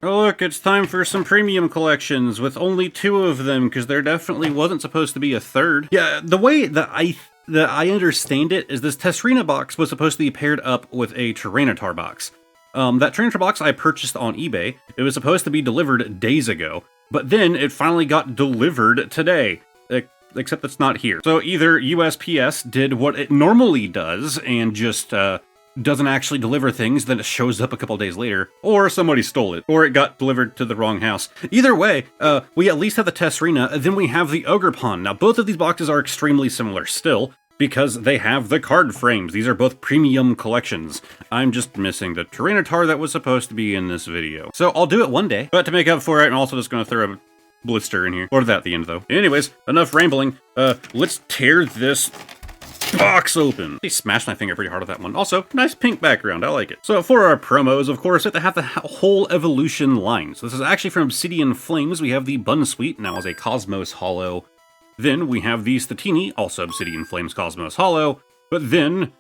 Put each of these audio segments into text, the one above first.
Oh look, it's time for some premium collections with only 2 of them, because there definitely wasn't supposed to be a third. Yeah, the way that I understand it is this Tsareena box was supposed to be paired up with a Tyranitar box. That Tyranitar box I purchased on eBay. It was supposed to be delivered days ago, but then it finally got delivered today. Except it's not here. So either USPS did what it normally does and just doesn't actually deliver things, then it shows up a couple days later, or somebody stole it, or it got delivered to the wrong house. Either way, we at least have the Tsareena, then we have the Ogerpon. Now, both of these boxes are extremely similar still, because they have the card frames. These are both premium collections. I'm just missing the Tyranitar that was supposed to be in this video. So I'll do it one day, but to make up for it, I'm also just going to throw a blister in here. Or that at the end, though. Anyways, enough rambling. Let's tear this box open. I smashed my finger pretty hard with that one. Also, nice pink background. I like it. So for our promos, of course, we have to have the whole Evolution line. So this is actually from Obsidian Flames. We have the Bun Suite, now as a Cosmos Hollow. Then we have the Statini, also Obsidian Flames Cosmos Hollow. But then,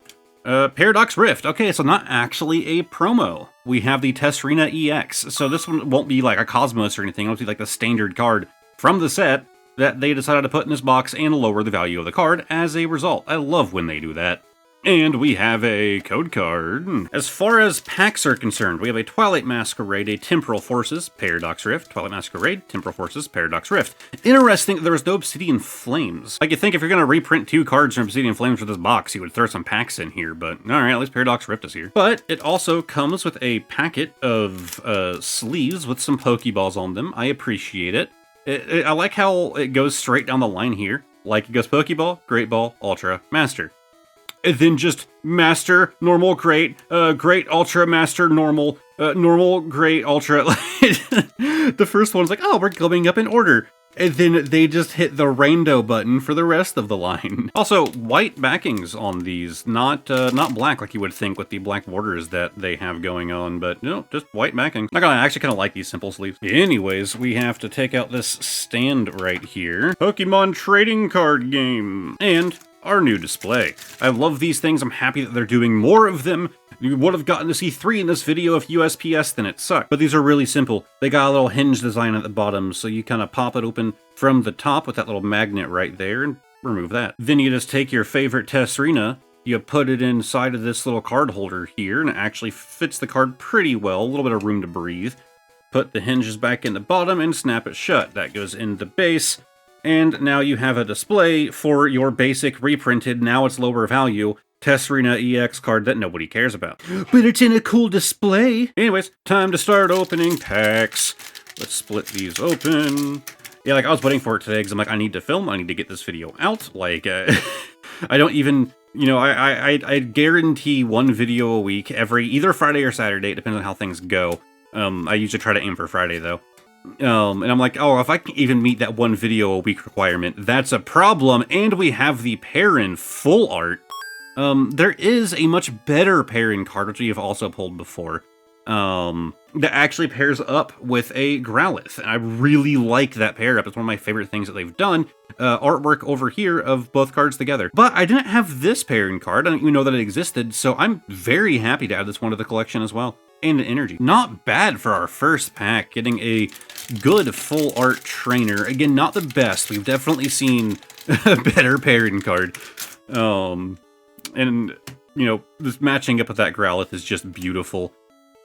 Paradox Rift. Okay, so not actually a promo. We have the Tsareena EX. So this one won't be like a Cosmos or anything. It'll be like the standard card from the set that they decided to put in this box and lower the value of the card as a result. I love when they do that. And we have a code card. As far as packs are concerned, we have a Twilight Masquerade, a Temporal Forces, Paradox Rift, Twilight Masquerade, Temporal Forces, Paradox Rift. Interesting, there was no Obsidian Flames. Like, you think if you're going to reprint 2 cards from Obsidian Flames for this box, you would throw some packs in here, but alright, at least Paradox Rift is here. But it also comes with a packet of sleeves with some Pokeballs on them. I appreciate it. I like how it goes straight down the line here. Like, it goes Pokeball, Great Ball, Ultra, Master. And then just Master, Normal, Great, Great, Ultra, Master, Normal, Normal, Great, Ultra. The first one's like, oh, we're going up in order. And then they just hit the rainbow button for the rest of the line. Also, white backings on these, not black like you would think with the black borders that they have going on, but no, just white backings. Not gonna, I actually kind of like these simple sleeves. Anyways, we have to take out this stand right here. Pokemon trading card game. And our new display. I love these things. I'm happy that they're doing more of them. You would have gotten to see 3 in this video if USPS, then it sucked. But these are really simple. They got a little hinge design at the bottom, so you kind of pop it open from the top with that little magnet right there and remove that. Then you just take your favorite Tsareena, you put it inside of this little card holder here, and it actually fits the card pretty well, a little bit of room to breathe. Put the hinges back in the bottom and snap it shut. That goes in the base. And now you have a display for your basic reprinted, now it's lower value, Tsareena EX card that nobody cares about. But it's in a cool display! Anyways, time to start opening packs. Let's split these open. Yeah, like, I was waiting for it today because I'm like, I need to film, I need to get this video out. Like, I don't even, you know, I guarantee 1 video a week every, either Friday or Saturday, it depends on how things go. I usually try to aim for Friday, though. And I'm like, oh, if I can even meet that 1 video a week requirement, that's a problem. And we have the pair-in full art. There is a much better pair-in card, which we have also pulled before, that actually pairs up with a Growlithe. And I really like that pair-up. It's one of my favorite things that they've done. Artwork over here of both cards together. But I didn't have this pair-in card. I didn't even know that it existed, so I'm very happy to add this one to the collection as well. And an energy. Not bad for our first pack, getting a good full art trainer. Again, not the best. We've definitely seen a better pairing card. And, you know, this matching up with that Growlithe is just beautiful.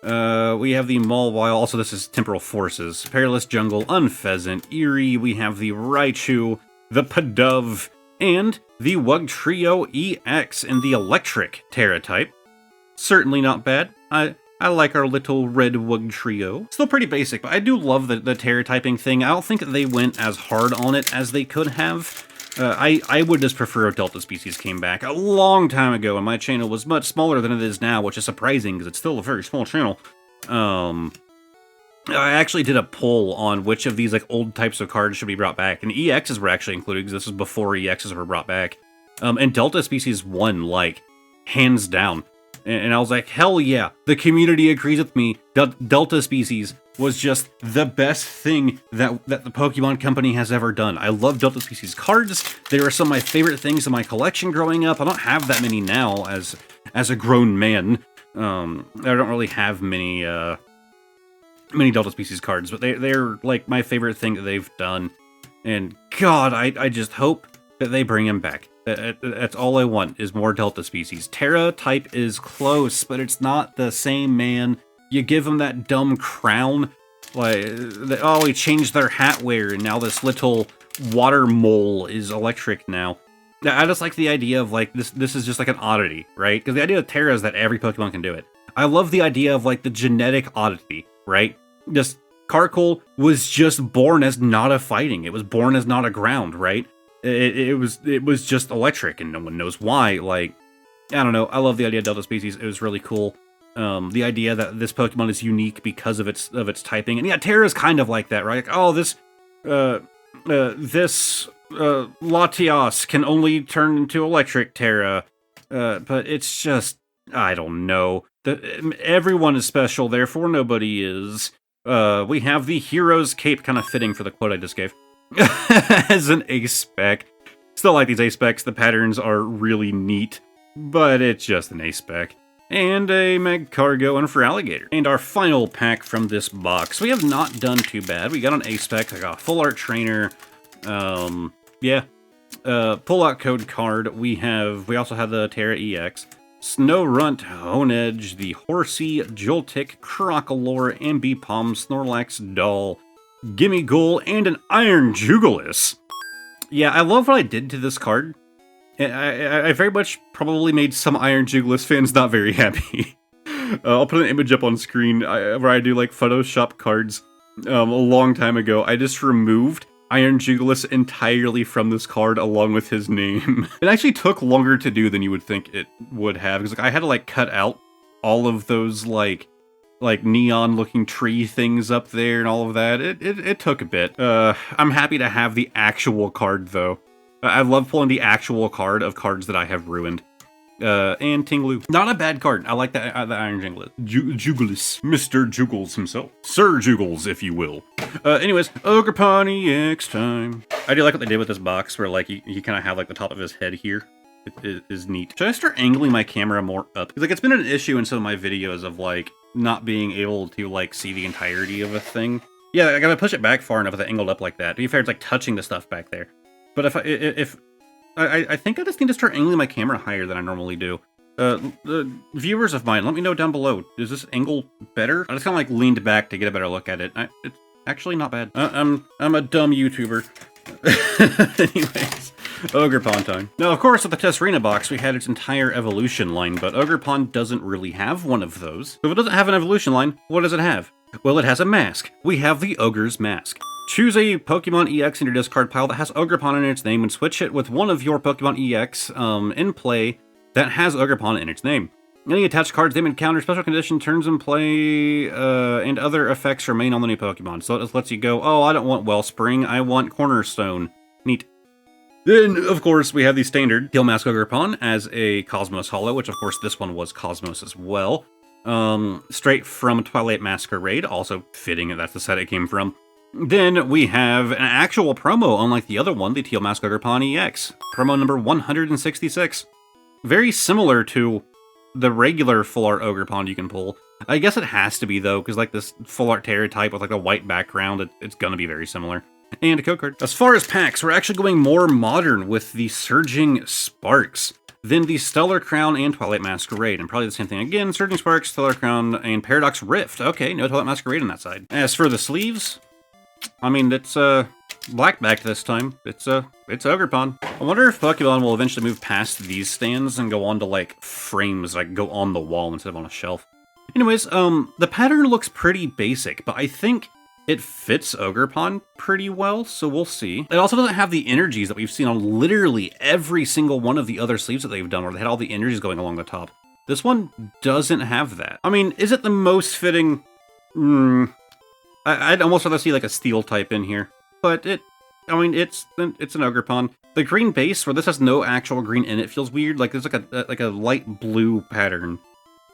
We have the Mawile, also this is Temporal Forces, Perilous Jungle, Unpheasant, Eerie, we have the Raichu, the Pidove, and the Wugtrio EX in the Electric Terra type. Certainly not bad. I like our little red Wugtrio. Still pretty basic, but I do love the Terra typing thing. I don't think that they went as hard on it as they could have. I would just prefer if Delta Species came back a long time ago, and my channel was much smaller than it is now, which is surprising, because it's still a very small channel. I actually did a poll on which of these like old types of cards should be brought back, and EXs were actually included, because this was before EXs were brought back. And Delta Species won, like, hands down. And I was like, hell yeah, the community agrees with me. Delta Species was just the best thing that the Pokemon Company has ever done. I love Delta Species cards. They were some of my favorite things in my collection growing up. I don't have that many now as a grown man. I don't really have many many Delta Species cards, but they're like my favorite thing that they've done. And God, I just hope that they bring him back. That's all I want, is more Delta Species. Terra type is close, but it's not the same, man. You give him that dumb crown, like, oh, he changed their hat wear, and now this little water mole is electric now. I just like the idea of, like, this is just like an oddity, right? Because the idea of Terra is that every Pokemon can do it. I love the idea of, like, the genetic oddity, right? Just, Carkol was just born as not a fighting. It was born as not a ground, right? It was just electric, and no one knows why. Like, I don't know. I love the idea of Delta Species. It was really cool. The idea that this Pokemon is unique because of its typing, and yeah, Terra's kind of like that, right? Like, oh, this Latias can only turn into electric Terra, but it's just, I don't know. Everyone is special, therefore nobody is. We have the Hero's Cape, kind of fitting for the quote I just gave. As an A-Spec. Still like these A-Specs, the patterns are really neat, but it's just an A-Spec. And a Magcargo and Feraligatr. And our final pack from this box. We have not done too bad. We got an A-Spec, I got a Full Art Trainer, yeah. Pull-out code card, we also have the Terra EX, Snorunt, Honedge, the Horsey, Joltik, Crocalor, Ambipom, Snorlax, Doll, Gimmighoul, and an Iron Jugulis. Yeah, I love what I did to this card. I very much probably made some Iron Jugulis fans not very happy. I'll put an image up on screen where I do like Photoshop cards a long time ago. I just removed Iron Jugulis entirely from this card along with his name. It actually took longer to do than you would think it would have, because like, I had to like cut out all of those like neon looking tree things up there and all of that. It took a bit. I'm happy to have the actual card though. I love pulling the actual card of cards that I have ruined. And Tinglu. Not a bad card. I like the Iron Jugulis. Jugulis. Mr. Jugles himself. Sir Jugles, if you will. Anyways, Ogerpon EX time. I do like what they did with this box, where like you kind of have like the top of his head here. It is neat. Should I start angling my camera more up? Because like it's been an issue in some of my videos of like not being able to like see the entirety of a thing. Yeah, I gotta push it back far enough with it angled up like that. To be fair, it's like touching the stuff back there. But if I think I just need to start angling my camera higher than I normally do. The viewers of mine, let me know down below. Is this angle better? I just kind of like leaned back to get a better look at it. It's actually not bad. I'm a dumb YouTuber. Anyways, Ogerpon time. Now, of course, with the Tsareena box, we had its entire evolution line, but Ogerpon doesn't really have one of those. So if it doesn't have an evolution line, what does it have? Well, it has a mask. We have the Ogre's Mask. Choose a Pokemon EX in your discard pile that has Ogerpon in its name and switch it with one of your Pokemon EX in play that has Ogerpon in its name. Any attached cards they encounter special condition turns in play and other effects remain on the new Pokemon. So it just lets you go, oh, I don't want Wellspring, I want Cornerstone. Neat. Then, of course, we have the standard Steel Mask Ogerpon as a Cosmos Holo, which of course this one was Cosmos as well. Straight from Twilight Masquerade, also fitting that's the set it came from. Then we have an actual promo, unlike the other one, the Teal Mask Ogerpon EX. Promo number 166. Very similar to the regular Full Art Ogerpon you can pull. I guess it has to be, though, because like this Full Art Terra type with like a white background, it's gonna be very similar. And a code card. As far as packs, we're actually going more modern with the Surging Sparks. Then the Stellar Crown and Twilight Masquerade, and probably the same thing again, Surging Sparks, Stellar Crown, and Paradox Rift. Okay, no Twilight Masquerade on that side. As for the sleeves, I mean, it's black back this time. It's Ogerpon. I wonder if Pokemon will eventually move past these stands and go on to like frames, like go on the wall instead of on a shelf. Anyways, the pattern looks pretty basic, but I think it fits Ogerpon pretty well, so we'll see. It also doesn't have the energies that we've seen on literally every single one of the other sleeves that they've done, where they had all the energies going along the top. This one doesn't have that. I mean, is it the most fitting? I'd almost rather see like a steel type in here, but it's an Ogerpon. The green base, where this has no actual green in it, feels weird. Like there's like a light blue pattern,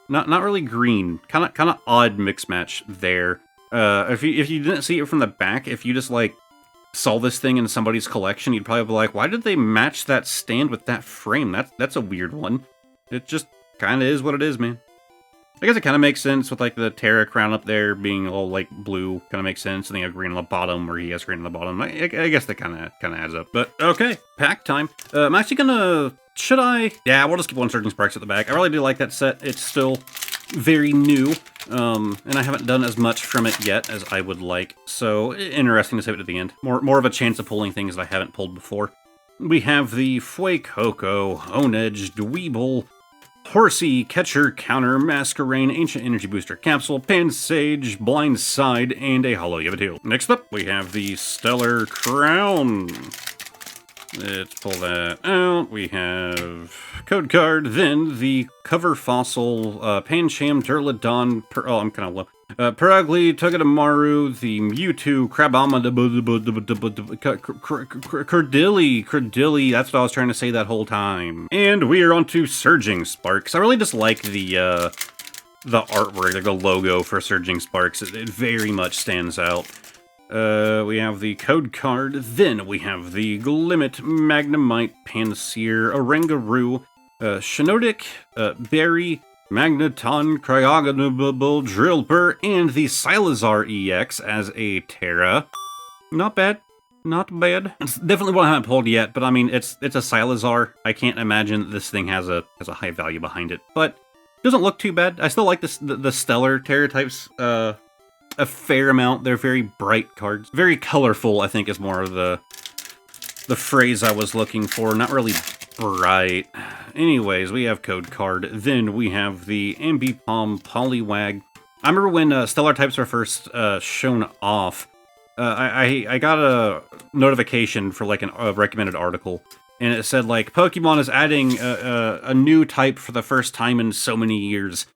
not really green. Kind of odd mix match there. If you didn't see it from the back, if you just like saw this thing in somebody's collection, you'd probably be like, why did they match that stand with that frame? That's a weird one. It just kind of is what it is, man. I guess it kind of makes sense with, like, the Terra crown up there being all, like, blue. Kind of makes sense. And then you have green on the bottom where he has green on the bottom. I guess that kind of adds up. But, okay, pack time. I'm actually gonna... Should I? Yeah, we'll just keep one Surging Sparks at the back. I really do like that set. It's still very new, and I haven't done as much from it yet as I would like. So, interesting to save it at the end. More of a chance of pulling things that I haven't pulled before. We have the Fuecoco, Onedge, Dweeble, Horsey, Catcher, Counter, Masquerain, Ancient Energy Booster Capsule, Pansage, Blind Side, and a Hollow Yveltal. Next up, we have the Stellar Crown. Let's pull that out. We have Code Card, then the Cover Fossil, Pancham, Durlodon, I'm kind of low. Peragli, Togedemaru, the Mewtwo, Crabama, Cordilli, that's what I was trying to say that whole time. And we are on to Surging Sparks. I really just like the artwork, like the logo for Surging Sparks. It very much stands out. We have the Code Card, then we have the Glimmet, Magnemite, Panseer, Oranguru, Shiinotic, Berry, Magneton, Cryogonable, Drillbur, and the Silazar EX as a Terra. Not bad. Not bad. It's definitely one I haven't pulled yet, but I mean, it's a Silazar. I can't imagine this thing has a high value behind it, but it doesn't look too bad. I still like the Stellar Terra types, a fair amount. They're very bright cards. Very colorful, I think, is more of the phrase I was looking for. Not really bright. Anyways, we have Code Card. Then we have the Ambipom Poliwag. I remember when Stellar types were first shown off, I got a notification for like a recommended article, and it said like, Pokemon is adding a new type for the first time in so many years.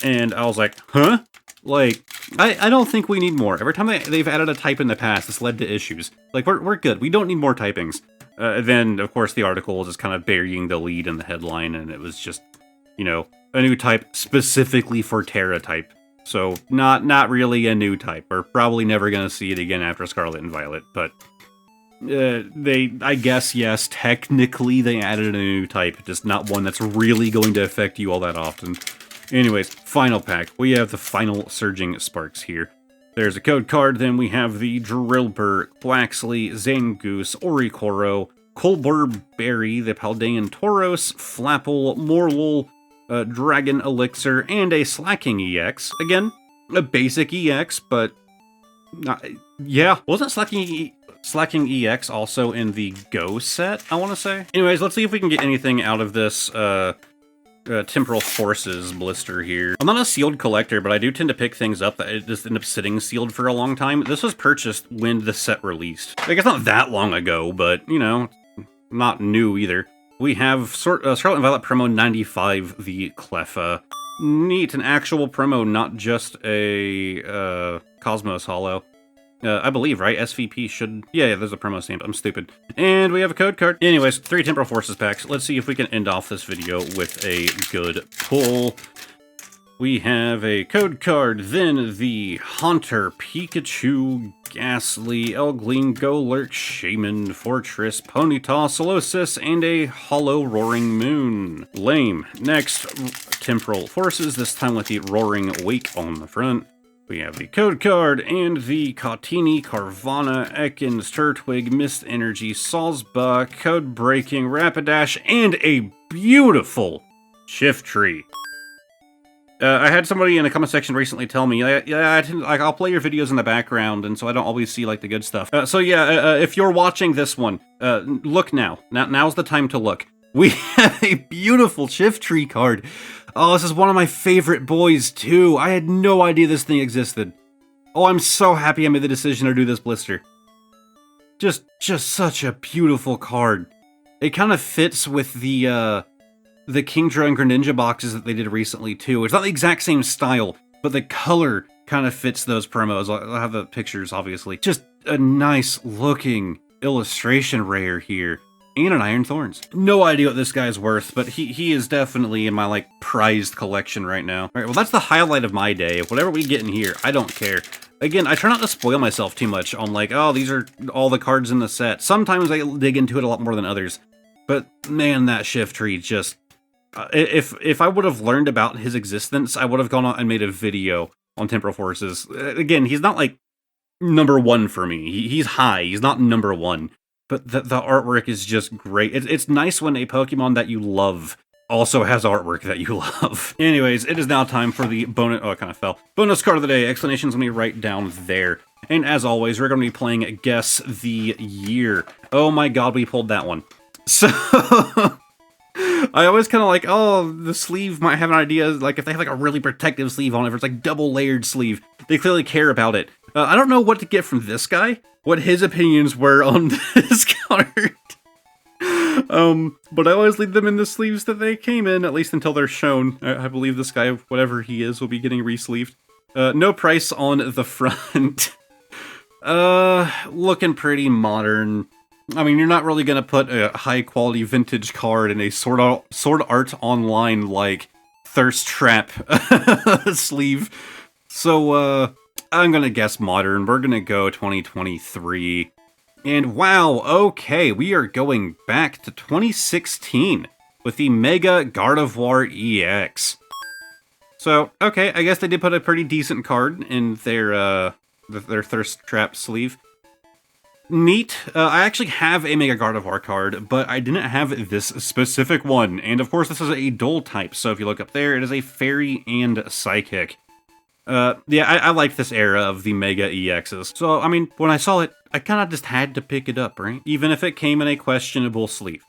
And I was like, huh? Like, I don't think we need more. Every time they've added a type in the past, it's led to issues. Like, we're good. We don't need more typings. Then, of course, the article was just kind of burying the lead in the headline, and it was just, you know, a new type specifically for Terra type. So, not really a new type. We're probably never going to see it again after Scarlet and Violet, but I guess, yes, technically they added a new type, just not one that's really going to affect you all that often. Anyways, final pack. We have the final Surging Sparks here. There's a Code Card, then we have the Drillbur, Quaxley, Zangoose, Oricoro, Colbur Berry, the Paldean Tauros, Flapple, Morlul, Dragon Elixir, and a Slacking EX. Again, a basic EX, but yeah. Wasn't Slacking EX also in the Go set, I want to say? Anyways, let's see if we can get anything out of this, Temporal Forces blister here. I'm not a sealed collector, but I do tend to pick things up that just end up sitting sealed for a long time. This was purchased when the set released. Like, it's not that long ago, but, you know, not new either. We have Scarlet and Violet promo 95, the Cleffa. Neat, an actual promo, not just a Cosmos Holo. I believe, right? SVP should... Yeah, there's a promo stamp. I'm stupid. And we have a Code Card. Anyways, 3 Temporal Forces packs. Let's see if we can end off this video with a good pull. We have a Code Card, then the Haunter, Pikachu, Ghastly, Elgleam, Golurk, Shaman, Fortress, Ponyta, Solosis, and a Hollow Roaring Moon. Lame. Next, Temporal Forces, this time with the Roaring Wake on the front. We have the Code Card and the Kautini, Carvana, Ekans, Turtwig, Mist Energy, Salzba, Code Breaking, Rapidash, and a beautiful Shiftry. I had somebody in the comment section recently tell me, I'll play your videos in the background, and so I don't always see, like, the good stuff. If you're watching this one, look now. Now's the time to look. We have a beautiful Shiftry card. Oh, this is one of my favorite boys, too. I had no idea this thing existed. Oh, I'm so happy I made the decision to do this blister. Just such a beautiful card. It kind of fits with the Kingdra and Greninja boxes that they did recently, too. It's not the exact same style, but the color kind of fits those promos. I'll have the pictures, obviously. Just a nice-looking illustration rare here. And an Iron Thorns. No idea what this guy's worth, but he is definitely in my, like, prized collection right now. Alright, well, that's the highlight of my day. Whatever we get in here, I don't care. Again, I try not to spoil myself too much on, like, oh, these are all the cards in the set. Sometimes I dig into it a lot more than others. But, man, that Shiftry just... if I would have learned about his existence, I would have gone on and made a video on Temporal Forces. Again, he's not like number one for me. He's high. He's not number one. But the artwork is just great. It's nice when a Pokemon that you love also has artwork that you love. Anyways, it is now time for the bonus... Oh, it kind of fell. Bonus card of the day. Explanation's going to be right down there. And as always, we're going to be playing Guess the Year. Oh my god, we pulled that one. So... I always kind of like, oh, the sleeve might have an idea, like if they have like a really protective sleeve on it, if it's like double layered sleeve, they clearly care about it. I don't know what to get from this guy, what his opinions were on this card. But I always leave them in the sleeves that they came in, at least until they're shown. I believe this guy, whatever he is, will be getting re-sleeved. No price on the front. Looking pretty modern. I mean, you're not really gonna put a high-quality vintage card in a Sword Art Online, like, Thirst Trap sleeve. So, I'm gonna guess modern. We're gonna go 2023. And wow, okay, we are going back to 2016 with the Mega Gardevoir EX. So, okay, I guess they did put a pretty decent card in their Thirst Trap sleeve. Neat. I actually have a Mega Gardevoir card, but I didn't have this specific one. And of course, this is a dual type, so if you look up there, it is a Fairy and Psychic. Yeah, I like this era of the Mega EXs. So, I mean, when I saw it, I kind of just had to pick it up, right? Even if it came in a questionable sleeve.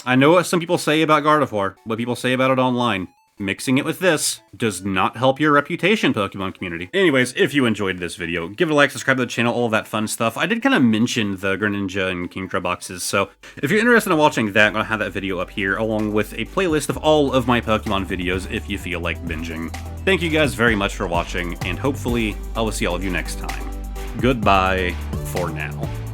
I know what some people say about Gardevoir, what people say about it online. Mixing it with this does not help your reputation, Pokemon community. Anyways, if you enjoyed this video, give it a like, subscribe to the channel, all of that fun stuff. I did kind of mention the Greninja and Kingdra boxes, so if you're interested in watching that, I'm going to have that video up here, along with a playlist of all of my Pokemon videos if you feel like binging. Thank you guys very much for watching, and hopefully I will see all of you next time. Goodbye for now.